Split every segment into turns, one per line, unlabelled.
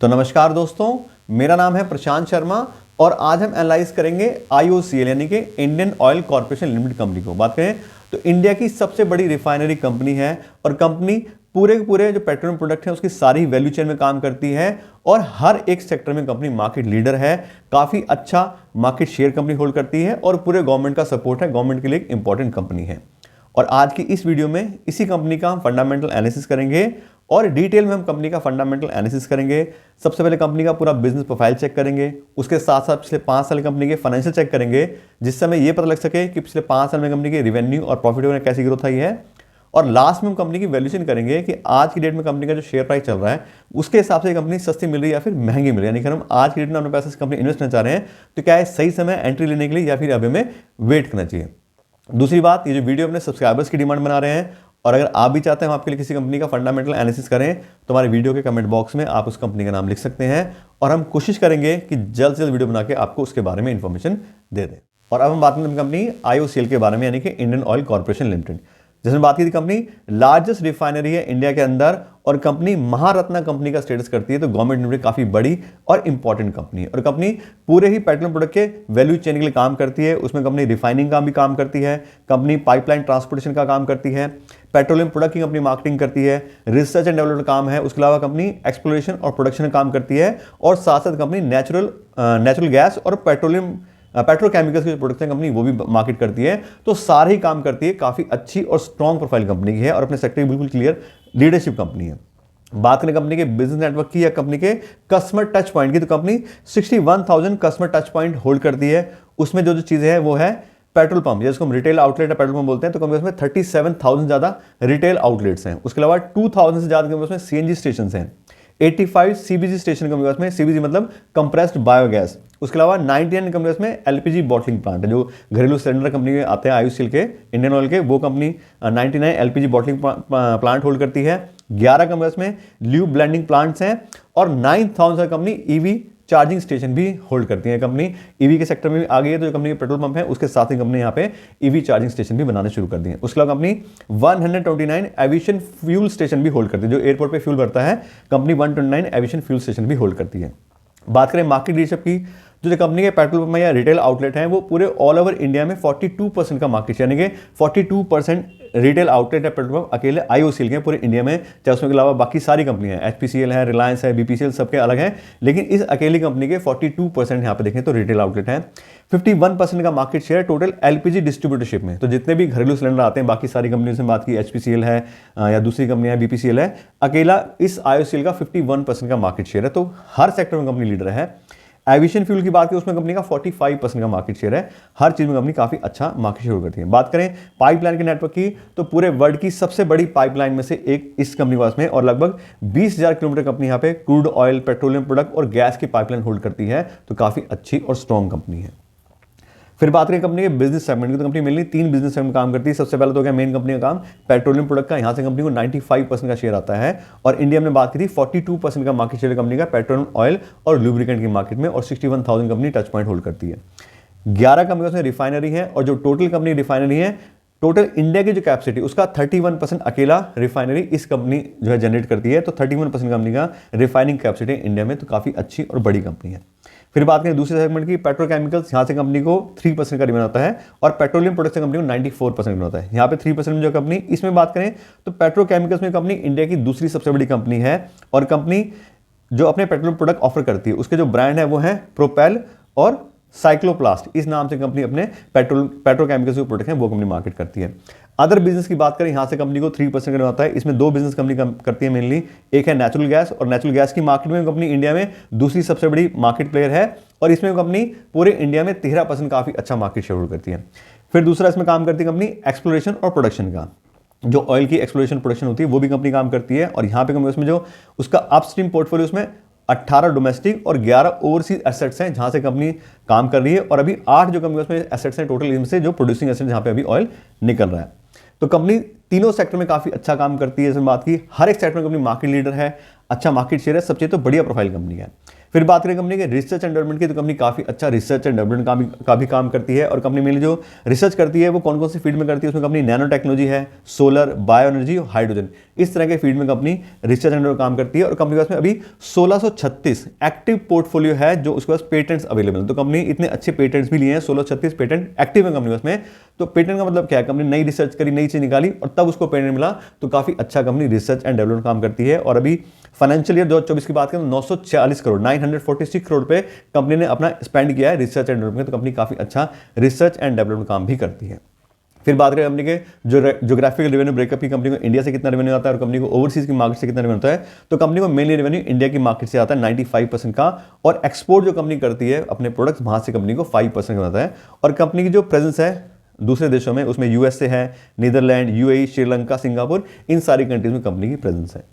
तो नमस्कार दोस्तों, मेरा नाम है प्रशांत शर्मा और आज हम एनालाइज करेंगे IOCL यानी कि Indian oil corporation limited company को। बात करें तो इंडिया की सबसे बड़ी रिफाइनरी कंपनी है और कंपनी पूरे के पूरे जो पेट्रोलियम प्रोडक्ट हैं उसकी सारी वैल्यू चेन में काम करती है और हर एक सेक्टर में कंपनी मार्केट लीडर है। काफ़ी अच्छा मार्केट शेयर कंपनी होल्ड करती है और पूरे गवर्नमेंट का सपोर्ट है, गवर्नमेंट के लिए एक इंपॉर्टेंट कंपनी है। और आज की इस वीडियो में इसी कंपनी का हम फंडामेंटल एनालिसिस करेंगे और डिटेल में हम कंपनी का फंडामेंटल एनालिसिस करेंगे। सबसे पहले कंपनी का पूरा बिजनेस प्रोफाइल चेक करेंगे, उसके साथ साथ पिछले 5 साल कंपनी के फाइनेंशियल चेक करेंगे जिससे हमें यह पता लग सके कि पिछले 5 साल में कंपनी की रेवेन्यू और प्रॉफिट में कैसी ग्रोथ आई है। और लास्ट में हम कंपनी की वैल्यूएशन करेंगे कि आज की डेट में कंपनी का जो शेयर प्राइस चल रहा है उसके हिसाब से कंपनी सस्ती मिल रही है या फिर महंगी मिल रही है। यानी कि हम आज की डेट में अपने पैसे से कंपनी इन्वेस्ट करना चाह रहे हैं तो क्या है सही समय एंट्री लेने के लिए या फिर अभी हमें वेट करना चाहिए। दूसरी बात, ये जो वीडियो अपने सब्सक्राइबर्स की डिमांड बना रहे हैं और अगर आप भी चाहते हैं हम आपके लिए किसी कंपनी का फंडामेंटल एनालिसिस करें तो हमारे वीडियो के कमेंट बॉक्स में आप उस कंपनी का नाम लिख सकते हैं और हम कोशिश करेंगे कि जल्द से जल्द वीडियो बना के आपको उसके बारे में इंफॉर्मेशन दे दें। और अब हम बात करते हैं कंपनी IOCL के बारे में यानी कि इंडियन ऑयल कॉर्पोरेशन लिमिटेड, जिसमें बात की थी कंपनी लार्जेस्ट रिफाइनरी है इंडिया के अंदर और कंपनी महारत्ना कंपनी का स्टेटस करती है। तो गवर्नमेंट लिमिटेड काफी बड़ी और इंपॉर्टेंट कंपनी है और कंपनी पूरे ही पेट्रोलियम प्रोडक्ट के वैल्यू चेन के लिए काम करती है। उसमें कंपनी रिफाइनिंग का भी काम करती है, कंपनी पाइपलाइन ट्रांसपोर्टेशन का काम करती है, पेट्रोलियम प्रोडक्ट की कंपनी मार्केटिंग करती है, रिसर्च एंड डेवलपमेंट काम है, उसके अलावा कंपनी एक्सप्लोरेशन और प्रोडक्शन का काम करती है और साथ साथ कंपनी नेचुरल गैस और पेट्रोकेमिकल्स के प्रोडक्ट्स हैं कंपनी वो भी मार्केट करती है। तो सारे ही काम करती है, काफी अच्छी और स्ट्रॉन्ग प्रोफाइल कंपनी की है और अपने सेक्टर की बिल्कुल क्लियर लीडरशिप कंपनी है। बात करें कंपनी के बिजनेस नेटवर्क की या कंपनी के कस्टमर टच पॉइंट की तो company 61,000 customer touch point hold करती है। उसमें जो चीजें हैं वो है पेट्रोल पंप, जिसको हम रिटेल आउटलेट या पेट्रोल पंप बोलते हैं, तो कंपनी उसमें 37,000 ज्यादा रिटेल आउटलेट्स हैं। उसके अलावा 2,000 से ज्यादा उसमें CNG स्टेशन हैं, 85 CBG स्टेशन कंपनी में, CBG मतलब कंप्रेस्ड बायोगैस। उसके अलावा 99 कंपनी में LPG बॉटलिंग प्लांट है, जो घरेलू सिलेंडर कंपनी में आते हैं IOCL के, इंडियन ऑयल के, वो company 99 LPG bottling plant hold करती है। 11 कंपनी में ल्यूब ब्लेंडिंग प्लांट्स हैं और 9,000 कंपनी EV चार्जिंग स्टेशन भी होल्ड करती है। कंपनी EV के सेक्टर में भी आ गई है, तो जो कंपनी के पेट्रोल पंप है उसके साथ ही कंपनी यहाँ पे EV चार्जिंग स्टेशन भी बनाने शुरू कर दिए हैं। उसके अलावा कंपनी 129 एविएशन फ्यूल स्टेशन भी होल्ड करती है, जो एयरपोर्ट पे फ्यूल भरता है कंपनी 129 एविएशन फ्यूल स्टेशन भी होल्ड करती है। बात करें मार्केट लीडरशिप की, जो कंपनी के पेट्रोल पंप या रिटेल आउटलेट हैं वो पूरे ऑल ओवर इंडिया में 42% का मार्केट शेयर, यानी कि 42% रिटेल आउटलेट है पेट्रोल पंप अकेले IOCL के पूरे इंडिया में। चाहे उसके अलावा बाकी सारी कंपनियां हैं, HPCL है, रिलायंस है, BPCL, सबके अलग हैं, लेकिन इस अकेली कंपनी के 42% यहाँ पे देखें तो रिटेल आउटलेट हैं। 51% का market share total LPG distributorship में, तो जितने भी घरेलू सिलेंडर आते हैं बाकी सारी कंपनियों से बात की, HPCL है या दूसरी कंपनियां BPCL है, अकेला इस IOCL का 51% का मार्केट शेयर है। तो हर सेक्टर में कंपनी लीडर है। एविएशन फ्यूल की बात करें उसमें कंपनी का 45% का मार्केट शेयर है। हर चीज में कंपनी काफी अच्छा मार्केट शेयर करती है। बात करें पाइपलाइन के नेटवर्क की तो पूरे वर्ल्ड की सबसे बड़ी पाइपलाइन में से एक इस कंपनी के पास में और लगभग 20,000 किलोमीटर कंपनी यहाँ पे क्रूड ऑयल, पेट्रोलियम प्रोडक्ट और गैस की पाइपलाइन होल्ड करती है। तो काफी अच्छी और स्ट्रॉन्ग कंपनी है। फिर बात करें कंपनी के बिजनेस सेगमेंट की तो कंपनी मेनली 3 बिजनेस सेगमेंट काम करती है। सबसे पहले तो क्या मेन कंपनी का काम पेट्रोलियम प्रोडक्ट का, यहाँ से कंपनी को 95% का शेयर आता है और इंडिया में बात की थी 42% का मार्केट शेयर कंपनी का पेट्रोलियम ऑयल और लुब्रिकेंट की मार्केट में और 61,000 कंपनी टच पॉइंट होल्ड करती है। 11 कंपनी उसमें रिफाइनरी है और जो टोटल कंपनी रिफाइनरी है, टोटल इंडिया की जो कैपेसिटी उसका 31% अकेला रिफाइनरी इस कंपनी जो है जनरेट करती है। तो 31% कंपनी का रिफाइनिंग कैपेसिटी इंडिया में, तो काफी अच्छी और बड़ी कंपनी है। फिर बात करें दूसरे सेगमेंट की, पेट्रोकेमिकल्स, यहाँ से कंपनी को 3% का डिमांड आता है और पेट्रोलियम प्रोडक्ट से कंपनी को 94% डिमांड आता है। यहाँ पे 3% में जो कंपनी, इसमें बात करें तो पेट्रोकेमिकल्स में कंपनी इंडिया की दूसरी सबसे बड़ी कंपनी है और कंपनी जो अपने पेट्रोलियम प्रोडक्ट ऑफर करती है उसके जो ब्रांड है वो है प्रोपेल और साइक्लोप्लास्ट, इस नाम से कंपनी अपने पेट्रोकेमिकल्स जो प्रोडक्ट हैं वो कंपनी मार्केट करती है। अदर बिजनेस की बात करें, यहाँ से कंपनी को 3% का आता है। इसमें 2 बिजनेस कंपनी करती है मेनली, एक है नेचुरल गैस और नेचुरल गैस की मार्केट में कंपनी इंडिया में दूसरी सबसे बड़ी मार्केट प्लेयर है और इसमें कंपनी पूरे इंडिया में 13% काफी अच्छा मार्केट शेयर होल्ड करती है। फिर दूसरा इसमें काम करती है कंपनी एक्सप्लोरेशन और प्रोडक्शन का, जो ऑयल की एक्सप्लोरेशन प्रोडक्शन होती है वो भी कंपनी काम करती है और यहाँ पे कंपनी उसमें जो उसका अपस्ट्रीम पोर्टफोलियो उसमें 18 डोमेस्टिक और 11 ओवरसीज एसेट्स हैं जहां से कंपनी काम कर रही है और अभी 8 जो कंपनी उसमें एसेट्स हैं टोटल, इनमें से जो प्रोड्यूसिंग एसेट जहां पे अभी ऑयल निकल रहा है। तो कंपनी तीनों सेक्टर में काफी अच्छा काम करती है। इसमें बात की हर एक सेक्टर में कंपनी मार्केट लीडर है। अच्छा मार्केट शेयर है, सब चीज़ तो बढ़िया प्रोफाइल कंपनी है। फिर बात करें कंपनी के रिसर्च एंड डेवलपमेंट की, तो कंपनी काफ़ी अच्छा रिसर्च एंड डेवलपमेंट का भी काम करती है। और कंपनी मेनली जो रिसर्च करती है वो कौन कौन सी फील्ड में करती है, उसमें कंपनी नैनो टेक्नोलॉजी है, सोलर, बायो एनर्जी और हाइड्रोजन, इस तरह के फील्ड में कंपनी रिसर्च एंड डेवलपमेंट काम करती है। और कंपनी के पास में अभी 1636 एक्टिव पोर्टफोलियो है, जो उसके पास पेटेंट्स अवेलेबल है। तो कंपनी इतने अच्छे पेटेंट्स भी लिए हैं, 1636 पेटेंट एक्टिव है कंपनी में। तो पेटेंट का मतलब क्या है, कंपनी नई रिसर्च करी, नई चीज निकाली और तब उसको पेटेंट मिला, तो काफी अच्छा कंपनी रिसर्च एंड डेवलपमेंट काम करती है। और अभी फाइनेंशियल ईयर 2024 की बात करें तो 946 करोड़ 946 करोड़ पे कंपनी ने अपना स्पेंड किया है रिसर्च एंड डेवलपमेंट। तो कंपनी काफी अच्छा रिसर्च एंड डेवलपमेंट काम भी करती है। फिर बात करें कंपनी के ज्योग्राफिकल रेवेन्यू ब्रेकअप की, कंपनी को इंडिया से कितना रेवेन्यू आता है और कंपनी को ओवरसीज की मार्केट से कितना रेवेन्यू आता है। तो कंपनी को मेनली रेवेन्यू इंडिया की मार्केट से आता है 95% का, और एक्सपोर्ट जो कंपनी करती है अपने प्रोडक्ट्स, वहां से कंपनी को 5% आता है। और कंपनी की जो प्रेजेंस है दूसरे देशों में, उसमें यूएसए है, नीदरलैंड, यूएई, श्रीलंका, सिंगापुर, इन सारी कंट्रीज में कंपनी की प्रेजेंस है।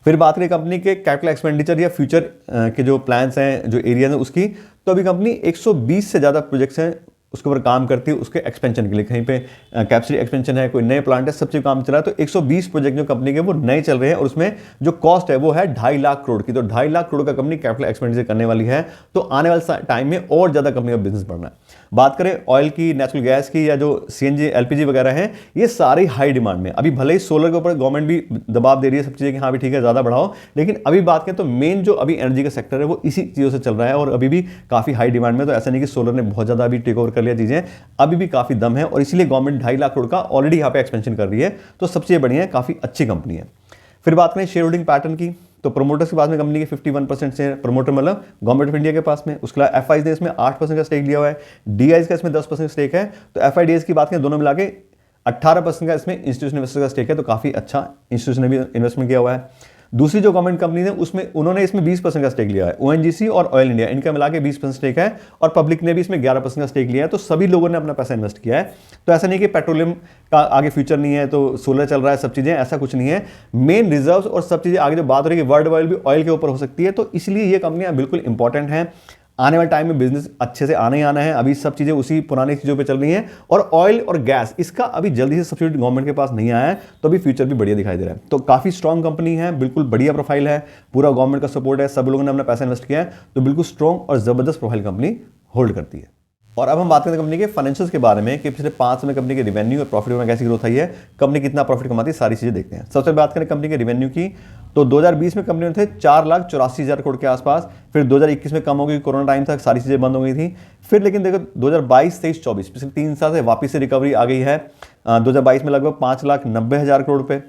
फिर बात करें कंपनी के कैपिटल एक्सपेंडिचर या फ्यूचर के जो प्लान्स हैं, जो एरिया है उसकी, तो अभी कंपनी 120 से ज़्यादा प्रोजेक्ट्स हैं उसके ऊपर काम करती है, उसके एक्सपेंशन के लिए। कहीं पे कैपेसिटी एक्सपेंशन है, कोई नए प्लांट है, सब चीज़ काम चल रहा है। तो 120 प्रोजेक्ट जो कंपनी के वो नए चल रहे हैं, और उसमें जो कॉस्ट है वो है 2.5 लाख करोड़ की। तो 2.5 लाख करोड़ का कंपनी कैपिटल एक्सपेंडिचर करने वाली है। तो आने वाले टाइम में और ज़्यादा कंपनी का बिजनेस बढ़ना है। बात करें ऑयल की, नेचुरल गैस की, या जो सीएनजी, एलपीजी वगैरह हैं, ये सारी हाई डिमांड में। अभी भले ही सोलर के ऊपर गवर्नमेंट भी दबाव दे रही है, सब चीज़ें कि हाँ भी ठीक है ज़्यादा बढ़ाओ, लेकिन अभी बात करें तो मेन जो अभी एनर्जी का सेक्टर है वो इसी चीज़ों से चल रहा है और अभी भी काफ़ी हाई डिमांड में। तो ऐसा नहीं कि सोलर ने बहुत ज़्यादा अभी टेक ओवर कर लिया चीज़ें, अभी भी काफ़ी दम है, और इसीलिए गवर्नमेंट 2.5 लाख करोड़ का ऑलरेडी यहाँ पे एक्सपेंशन कर रही है। तो सब चीज़ें बढ़िया है, काफ़ी अच्छी कंपनी है। फिर बात करें शेयर होल्डिंग पैटर्न की, तो प्रोमोटर्स के पास में कंपनी के 51% से प्रमोटर मतलब गवर्नमेंट ऑफ इंडिया के पास में। उसके अलावा एफआईज ने इसमें 8% का स्टेक लिया हुआ है, डीआईज का इसमें 10% स्टेक है। तो एफआईडीएस की बात करें दोनों मिला के 18% का इसमें इंस्टीट्यूशनल इन्वेस्टर का स्टेक है। तो काफ़ी अच्छा इंस्टीट्यूशन ने भी इन्वेस्टमेंट किया हुआ है। दूसरी जो गवर्नमेंट कंपनी है उसमें उन्होंने इसमें 20% का स्टेक लिया है। ओएनजीसी और ऑयल इंडिया, इनका मिला के 20% स्टेक है, और पब्लिक ने भी इसमें 11% का स्टेक लिया है। तो सभी लोगों ने अपना पैसा इन्वेस्ट किया है। तो ऐसा नहीं कि पेट्रोलियम का आगे फ्यूचर नहीं है तो सोलर चल रहा है, सब चीज़ें, ऐसा कुछ नहीं है। मेन रिजर्व्स और सब चीज़ें आगे जो बात हो रही है वर्ल्ड वाइड भी ऑयल के ऊपर हो सकती है। तो इसलिए ये कंपनियां बिल्कुल इंपॉर्टेंट हैं। आने वाले टाइम में बिजनेस अच्छे से आने ही आना है। अभी सब चीज़ें उसी पुरानी चीज़ों पे चल रही हैं, और ऑयल और गैस इसका अभी जल्दी से सब्सिडी गवर्नमेंट के पास नहीं आया है, तो अभी फ्यूचर भी बढ़िया दिखाई दे रहा है। तो काफ़ी स्ट्रॉन्ग कंपनी है, बिल्कुल बढ़िया प्रोफाइल है, पूरा गवर्नमेंट का सपोर्ट है, सब लोगों ने अपना पैसा इन्वेस्ट किया है। तो बिल्कुल स्ट्रॉन्ग और ज़बरदस्त प्रोफाइल कंपनी होल्ड करती है। और अब हम बात करते हैं कंपनी के फाइनेंशियल्स के बारे में कि पिछले 5 साल में कंपनी के रेवेन्यू और प्रॉफिट में कैसी ग्रोथ आई है, कंपनी कितना प्रॉफिट कमाती है, सारी चीज़ें देखते हैं। सबसे बात करें कंपनी के रेवेन्यू की, तो 2020 में कंपनी में थे 4,84,000 करोड़ के आसपास। फिर 2021 में कम हो गई, कोरोना टाइम तक सारी चीज़ें बंद हो गई थी। फिर लेकिन देखो 2022, 23, 24 पिछले 3 साल से वापस से रिकवरी आ गई है। 2022 में लगभग 5,90,000 करोड़ पे,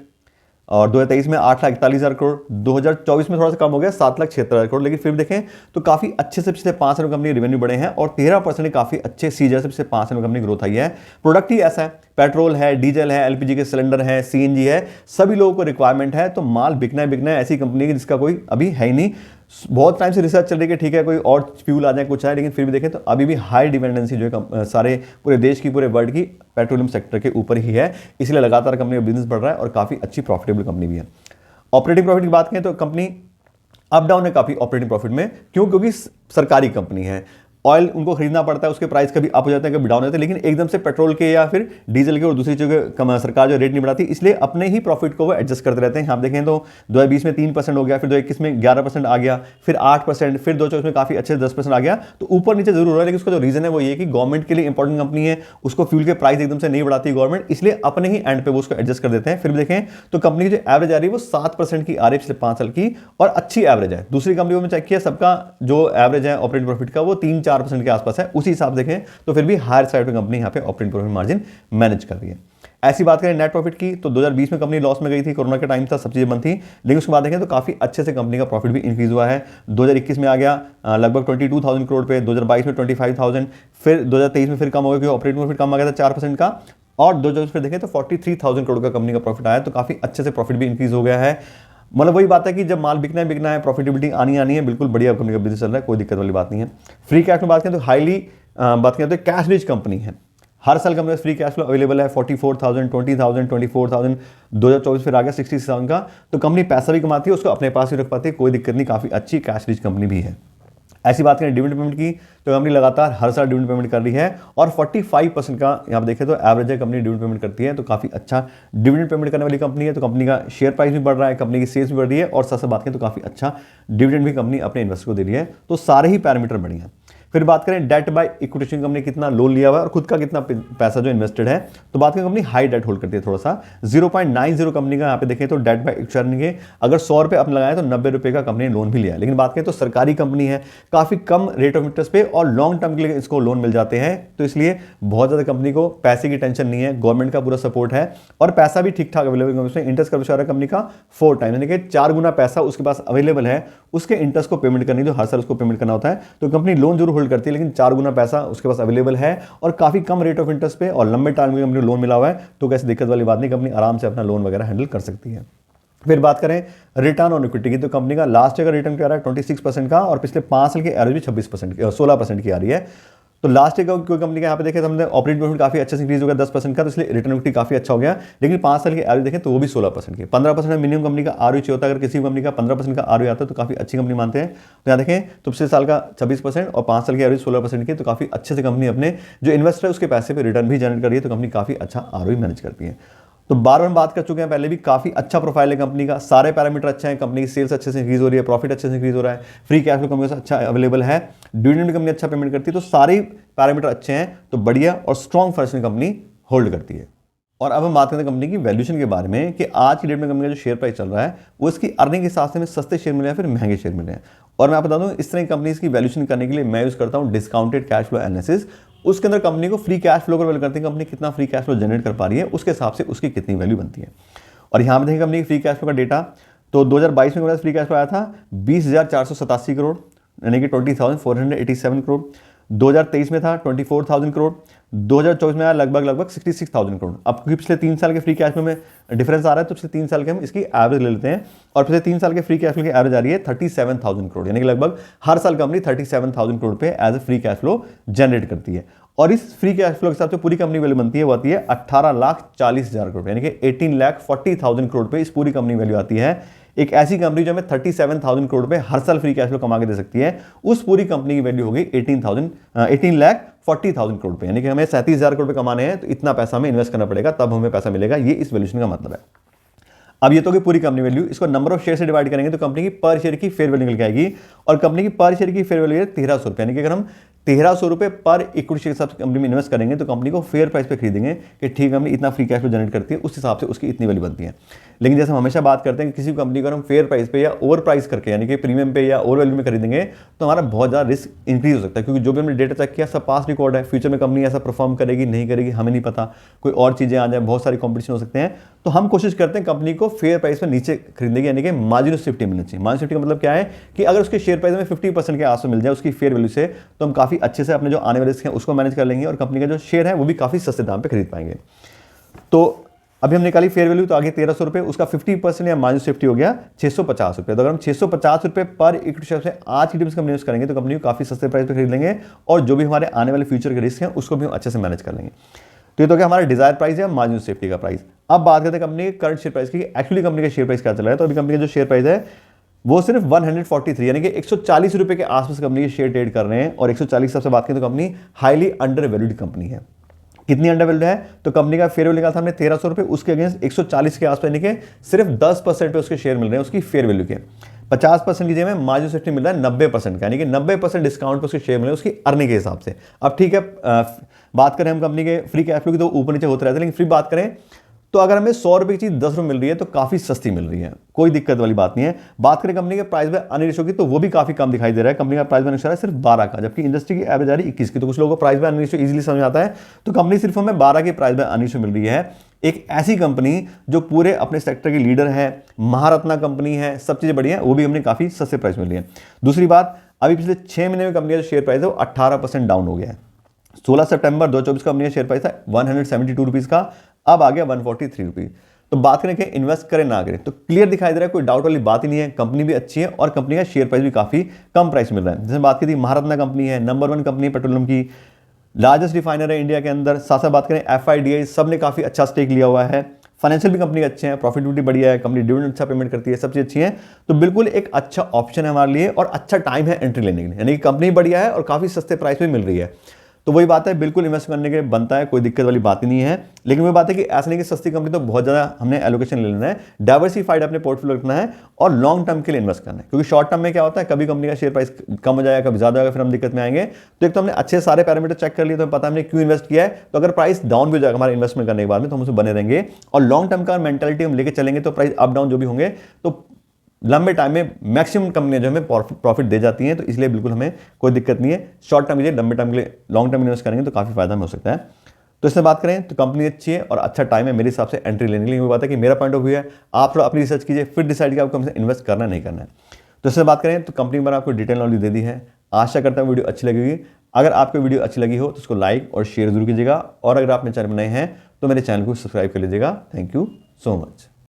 और 2023 में 8,41,000 करोड़, 2024 में थोड़ा सा कम हो गया 7,76,000 करोड़। लेकिन फिर देखें तो काफ़ी अच्छे से पिछले 5 साल में कंपनी रेवेन्यू बढ़े हैं, और 13% काफ़ी अच्छे सीजर से पिछले 5 साल में कंपनी ग्रोथ आई है। प्रोडक्ट ही ऐसा है, पेट्रोल है, डीजल है, एलपीजी के सिलेंडर है, सीएनजी है, सभी लोगों को रिक्वायरमेंट है। तो माल बिकना है ऐसी कंपनी की जिसका कोई अभी है ही नहीं। बहुत टाइम से रिसर्च चल रही है, ठीक है कोई और फ्यूल आ जाए कुछ है, लेकिन फिर भी देखें तो अभी भी हाई डिपेंडेंसी जो है सारे पूरे देश की, पूरे वर्ल्ड की पेट्रोलियम सेक्टर के ऊपर ही है। इसलिए लगातार कंपनी का बिजनेस बढ़ रहा है और काफ़ी अच्छी प्रॉफिटेबल कंपनी भी है। ऑपरेटिंग प्रॉफिट की बात करें तो कंपनी अप डाउन है काफ़ी ऑपरेटिंग प्रॉफिट में, क्योंकि सरकारी कंपनी है। ऑयल उनको खरीदना पड़ता है, उसके प्राइस कभी अप हो जाते हैं कभी डाउन होते हैं, लेकिन एकदम से पेट्रोल के या फिर डीजल के और दूसरी चीज़ों सरकार जो रेट नहीं बढ़ाती, इसलिए अपने ही प्रॉफिट को वो एडजस्ट करते रहते हैं। आप देखें तो 2020 में 3% हो गया, फिर 2021 में 11% आ गया, फिर 8%, फिर 2024 में काफ़ी अच्छे 10% आ गया। तो ऊपर नीचे जरूर हो रहा है, लेकिन उसका जो रीजन है वो ये कि गवर्नमेंट के लिए इंपॉर्टेंट कंपनी है, उसको फ्यूल के प्राइस एकदम से नहीं बढ़ाती गवर्नमेंट, इसलिए अपने ही एंड पे वो उसको एडजस्ट कर देते हैं। फिर देखें तो कंपनी की जो एवरेज आ रही है वो 7% की आ रही है पिछले 5 साल की, और अच्छी एवरेज है। दूसरी कंपनियों में चेक किया, सबका जो एवरेज है ऑपरेटिंग प्रॉफिट का वो 3-4% के आसपास है। उसी हिसाब से देखें तो फिर भी हायर साइड पे कंपनी यहाँ पे ऑपरेटिंग प्रॉफिट मार्जिन मैनेज कर रही है। ऐसी बात करें नेट प्रॉफिट की, तो 2020 में कंपनी लॉस में गई थी, कोरोना के टाइम था, सब चीजें बंद थी, लेकिन उसके बाद देखें तो काफी अच्छे से कंपनी का प्रॉफिट भी इंक्रीज हुआ है। 2021 में आ गया लगभग 22,000 करोड़ पे, 2022 में 25,000, फिर 2023 में फिर कम हो गया क्योंकि ऑपरेटिंग प्रॉफिट कम आ गया था 4% का, और 2024 में देखें तो 43,000 करोड़ का कंपनी का प्रॉफिट आया। तो काफी अच्छे से प्रॉफिट भी इंक्रीज हो गया है। मतलब वही बात है कि जब माल बिकना है, प्रॉफिटेबिलिटी आनी है, बिल्कुल बढ़िया कंपनी का बिजनेस चल रहा है, कोई दिक्कत वाली बात नहीं है। फ्री कैश में बात करें तो हाईली बात करें तो कैश रिच कंपनी है। हर साल company free cash flow available है 44,000, 20,000, 24,000, 2024 फिर आ गया 60,000 का। तो कंपनी पैसा भी कमाती है, उसको अपने पास ही रख पाती है, कोई दिक्कत नहीं, काफ़ी अच्छी कैश रिच कंपनी भी है। ऐसी बात करें डिविडेंड पेमेंट की, तो कंपनी लगातार हर साल डिविडेंड पेमेंट कर रही है और 45% का यहाँ पर देखें तो एवरेज है कंपनी डिविडेंड पेमेंट करती है। तो काफ़ी अच्छा डिविडेंड पेमेंट करने वाली कंपनी है। तो कंपनी का शेयर प्राइस भी बढ़ रहा है, कंपनी की सेल्स भी बढ़ रही है और साथ साथ बात करें तो काफ़ी अच्छा डिविडेंड भी कंपनी अपने इन्वेस्टर को दे रही है। तो सारे ही पैरामीटर बढ़िया। फिर बात करें डेट बाय इक्विटी, कंपनी कितना लोन लिया हुआ है और खुद का कितना पैसा जो इन्वेस्टेड है। तो बात करें कंपनी हाई डेट होल्ड करती है थोड़ा सा, 0.90 कंपनी का यहाँ पे देखें तो डेट बाय इक्विटी के अगर 100 रुपये अपने लगाए तो 90 रुपये का कंपनी ने लोन भी लिया है। लेकिन बात करें तो सरकारी कंपनी है, काफ़ी कम रेट ऑफ इंटरेस्ट पे और लॉन्ग टर्म के लिए इसको लोन मिल जाते हैं। तो इसलिए बहुत ज़्यादा कंपनी को पैसे की टेंशन नहीं है, गवर्नमेंट का पूरा सपोर्ट है और पैसा भी ठीक ठाक अवेलेबल है। इंटरेस्ट कवर है कंपनी का 4 टाइम, यानी कि 4 गुना पैसा उसके पास अवेलेबल है उसके इंटरेस्ट को पेमेंट करनी, जो हर साल उसको पेमेंट करना होता है। तो कंपनी लोन जरूर होल्ड करती है लेकिन 4 गुना पैसा उसके पास अवेलेबल है और काफी कम रेट ऑफ इंटरेस्ट पे और लंबे टाइम में कंपनी लोन मिला हुआ है। तो कैसी दिक्कत वाली बात नहीं, कंपनी आराम से अपना लोन वगैरह हैंडल कर सकती है। फिर बात करें रिटर्न ऑन इक्विटी की, तो कंपनी का लास्ट ईयर का रिटर्न क्या रहा है 26% का और पिछले 5 साल की एवरेज भी 16% की आ रही है। तो लास्ट ईयर का कोई कंपनी का यहाँ पे देखें तो हमने ऑपरेटिंग प्रॉफिट काफी अच्छे से इंक्रीज हो गया 10% का, तो इसलिए रिटर्न इक्विटी काफी अच्छा हो गया। लेकिन 5 साल की एवरेज देखें तो वो भी 16% की। 15% मिनिमम कंपनी का आरओई होता है, अगर किसी कंपनी का 15% का आरओई आता है तो काफी अच्छी कंपनी मानते हैं। तो यहाँ देखें तो पिछले साल का 26% और 5 साल की एवरेज 16% की, तो काफी अच्छे से कंपनी अपने जो इन्वेस्टर है उसके पैसे पे रिटर्न भी जनरेट कर रही है। तो कंपनी काफी अच्छा आरओई मैनेज करती है। तो बार बार बात कर चुके हैं पहले भी, काफी अच्छा प्रोफाइल है कंपनी का, सारे पैरामीटर अच्छे हैं, कंपनी की सेल्स अच्छे से इंक्रीज हो रही है, प्रॉफिट अच्छे से इंक्रीज हो रहा है, फ्री कैश फ्लो कंपनी का अच्छा अवेलेबल है, डिविडेंड भी कंपनी अच्छा पेमेंट करती है। तो सारे पैरामीटर अच्छे हैं, तो बढ़िया और स्ट्रॉन्ग फाइनेंशियल कंपनी होल्ड करती है। और अब हम बात करते हैं कंपनी की वैल्यूएशन के बारे में कि आज की डेट में कंपनी का जो शेयर प्राइस चल रहा है वो इसकी अर्निंग के हिसाब से हमें सस्ते शेयर मिले हैं फिर महंगे शेयर मिले हैं। और मैं आपको बता दूं इस तरह की कंपनीज की वैल्यूएशन करने के लिए मैं यूज करता हूं डिस्काउंटेड कैश फ्लो एनालिसिस। उसके अंदर कंपनी को फ्री कैश फ्लो को वैल्यू करते हैं, कंपनी कितना फ्री कैश फ्लो जनरेट कर पा रही है उसके हिसाब से उसकी कितनी वैल्यू बनती है। और यहाँ पे देखें कंपनी की फ्री कैश फ्लो का डेटा, तो 2022 में फ्री कैश फ्लो आया था 20,487 करोड़, यानी कि 20,487 करोड़। 2023 में था 24,000 करोड़। 2024 में आया लगभग 66,000 करोड़। अब क्योंकि पिछले 3 साल के फ्री कैश फ्लो में डिफरेंस आ रहा है तो पिछले 3 साल के हम इसकी एवरेज ले लेते हैं और पिछले 3 साल के फ्री कैश फ्लो की एवरेज आ रही है 37,000 करोड़, यानी कि लगभग हर साल कंपनी 37,000 करोड़ पे as a free cash flow generate करती है। और इस फ्री कैश फ्लो के हिसाब से पूरी कंपनी वैल्यू बनती है, वो आती है 18,40,000 करोड़, यानी कि 18,40,000 करोड़ पे इस पूरी कंपनी वैल्यू आती है। एक ऐसी कंपनी जो हमें 37,000 करोड़ पे हर साल फ्री कैश फ्लो कमा के दे सकती है, उस पूरी कंपनी की वैल्यू होगी 18,40,000 करोड़ पे, यानी कि हमें 37,000 करोड़ पे कमाने हैं तो इतना पैसा हमें इन्वेस्ट करना पड़ेगा तब हमें पैसा मिलेगा। ये इस वैल्यूएशन का मतलब है। अब ये तो कि पूरी कंपनी वैल्यू, इसको नंबर ऑफ शेयर से डिवाइड करेंगे तो कंपनी की पर शेयर की फेयर वैल्यू निकल के आएगी और कंपनी की पर शेयर की फेयर वैल्यू है 1,300 रुपये, यानी कि अगर हम 1,300 रुपये पर इक्विटी शेयर के हिसाब से कंपनी में इन्वेस्ट करेंगे तो कंपनी को फेयर प्राइस पे खरीदेंगे कि ठीक कंपनी इतना फ्री कैश फ्लो जनरेट करती है, उस हिसाब से उसकी इतनी वैल्यू बनती है। लेकिन जैसे हम हमेशा बात करते हैं कि किसी कंपनी को हम फेयर प्राइस पे या ओवर प्राइस करके यानी कि प्रीमियम पे या ओवर वैल्यू में खरीदेंगे तो हमारा बहुत ज़्यादा रिस्क इंक्रीज हो सकता है, क्योंकि जो भी हमने डेटा चेक किया सब पास रिकॉर्ड है। फ्यूचर में कंपनी ऐसा परफॉर्म करेगी नहीं करेगी हमें नहीं पता, कोई और चीज़ें आ जाए, बहुत सारी कॉम्पिटिशन हो सकते हैं। तो हम कोशिश करते हैं कंपनी को फेयर प्राइस पर नीचे खरीदने की, यानी कि मार्जिन ऑफ सेफ्टी मिलनी चाहिए। मार्जिन सेफ्टी का मतलब क्या है कि अगर उसके शेयर प्राइस में 50% के आसपास मिल जाए उसकी फेयर वैल्यू से, तो हम काफ़ी अच्छे से अपने जो आने वाले रिस्क हैं उसको मैनेज कर लेंगे और कंपनी का जो शेयर है वो भी काफ़ी सस्ते दाम पर खरीद पाएंगे। तो अभी हम निकाली फेयर वैल्यू, तो आगे 1,300 रुपये, उसका 50% या मार्जिन सेफ्टी हो गया 650 रुपये। तो अगर हम 650 रुपये पर इक्विटी शेयर से आज की डेट में कंपनी यूज करेंगे तो कंपनी को काफ़ी सस्ते प्राइस पर खरीद लेंगे और जो भी हमारे आने वाले फ्यूचर के रिस्क हैं उसको भी हम अच्छे से मैनेज कर लेंगे। तो ये तो क्या हमारा डिजायर प्राइस है, मार्जिन सेफ्टी का प्राइस। अब बात करते हैं कंपनी के करंट शेयर प्राइस की, एक्चुअली कंपनी का शेयर प्राइस क्या चल रहा है। तो अभी कंपनी का जो शेयर प्राइस है वो सिर्फ 143 यानी कि 140 रुपये के आसपास कंपनी के शेयर ट्रेड कर रहे हैं और 140 सबसे बात करें तो company highly under valued company है। कितनी अंडर वैल्यूड है, तो कंपनी का फेयर वैल्यू निकाला था हमने 1,300 रुपये, उसके अगेंस्ट 140 के आसपास, यानी कि सिर्फ 10% पे उसके शेयर मिल रहे हैं उसकी फेयर वैल्यू के। 50% की जगह में मार्जिन सेफ्टी मिल रहा है 90% का, यानी कि 90% डिस्काउंट पे उसके शेयर मिल रहे हैं उसकी अर्निंग के हिसाब से। अब ठीक है, बात करें हम कंपनी के फ्री कैश फ्लो की तो ऊपर नीचे होते रहते हैं, लेकिन फ्री बात करें तो अगर हमें 100 रुपये की चीज़ 10 रुपये मिल रही है तो काफ़ी सस्ती मिल रही है, कोई दिक्कत वाली बात नहीं है। बात करें कंपनी के प्राइस बाय अर्निंग रेशियो की तो वो भी काफ़ी कम दिखाई दे रहा है। कंपनी का प्राइस बाय अर्निंग रेशियो है सिर्फ 12 का, जबकि इंडस्ट्री की एवरेज आ रही है 21 की। तो कुछ लोगों को price by earning ratio easily समझ आता है, तो कंपनी सिर्फ हमें 12 की प्राइस बाय अर्निंग रेशियो मिल रही है। एक ऐसी कंपनी जो पूरे अपने सेक्टर की लीडर है, महारत्ना कंपनी है, सब चीज़ें बढ़िया है, वो भी हमने काफ़ी सस्ते प्राइस मिल रही है। दूसरी बात, अभी पिछले 6 महीने में कंपनी का जो शेयर प्राइस है वो 18% डाउन हो गया है। 16 सितंबर 2024 का कंपनी का शेयर प्राइस था 172 रुपीज़ का, अब आ गया 143 रुपीज़। तो बात करें कि इन्वेस्ट करें ना करें, तो क्लियर दिखाई दे रहा है, कोई डाउट वाली बात ही नहीं है। कंपनी भी अच्छी है और कंपनी का शेयर प्राइस भी काफ़ी कम प्राइस मिल रहा है। जैसे बात की थी महारत्ना कंपनी है, नंबर 1 कंपनी है पेट्रोलियम की, लार्जेस्ट रिफाइनर है इंडिया के अंदर। साथ साथ बात करें FIDI सब ने काफ़ी अच्छा स्टेक लिया हुआ है। फाइनेंशियल भी कंपनी अच्छे हैं, प्रॉफिटेबिलिटी बढ़िया है, कंपनी डिविडेंड अच्छा पेमेंट करती है, सब चीज़ अच्छी है, तो बिल्कुल एक अच्छा ऑप्शन है हमारे लिए और अच्छा टाइम है एंट्री लेने के लिए। यानी कि कंपनी बढ़िया है और काफ़ी सस्ते प्राइस पे मिल रही है, तो वही बात है, बिल्कुल इन्वेस्ट करने के बनता है, कोई दिक्कत वाली बात ही नहीं है। लेकिन वही बात है कि ऐसा नहीं कि सस्ती कंपनी तो बहुत ज़्यादा हमने एलोकेशन ले लेना है, डाइवर्सिफाइड अपने पोर्टफोलियो रखना है और लॉन्ग टर्म के लिए इन्वेस्ट करना है। क्योंकि शॉर्ट टर्म में क्या होता है, कभी कंपनी का शेयर प्राइस कम हो जाएगा, कभी ज़्यादा होगा, फिर हम दिक्कत में आएंगे। तो एक तो हमने अच्छे सारे पैरामीटर चेक कर लिए, तो हमें पता हमने क्यों इन्वेस्ट किया है, तो अगर प्राइस डाउन भी हो जाएगा हमारे इन्वेस्टमेंट करने के बाद में, तो हम उसमें बने रहेंगे। और लॉन्ग टर्म का मेंटालिटी हम लेके चलेंगे, तो प्राइस अप डाउन जो भी होंगे, तो लंबे टाइम में मैक्सिमम कंपनियां जो हमें प्रॉफिट दे जाती हैं, तो इसलिए बिल्कुल हमें कोई दिक्कत नहीं है। शॉर्ट टर्म के लिए, लंबे टर्म के लिए, लॉन्ग टर्म इन्वेस्ट करेंगे तो काफ़ी फायदा में हो सकता है। तो इससे बात करें तो कंपनी अच्छी है और अच्छा टाइम है मेरे हिसाब से एंट्री लेने के लिए। वो बात है कि मेरा पॉइंट ऑफ व्यू है, आप थोड़ा अपनी रिसर्च कीजिए, फिर डिसाइड कीजिए आपको हमसे इन्वेस्ट करना नहीं करना है। तो इससे बात करें तो कंपनी पर आपको डिटेल नॉलेज दे दी है। आशा करता हूँ वीडियो अच्छी लगेगी। अगर आपको वीडियो अच्छी लगी हो तो उसको लाइक और शेयर जरूर कीजिएगा, और अगर आप मेरे चैनल में नए हैं तो मेरे चैनल को सब्सक्राइब कर लीजिएगा। Thank you so much.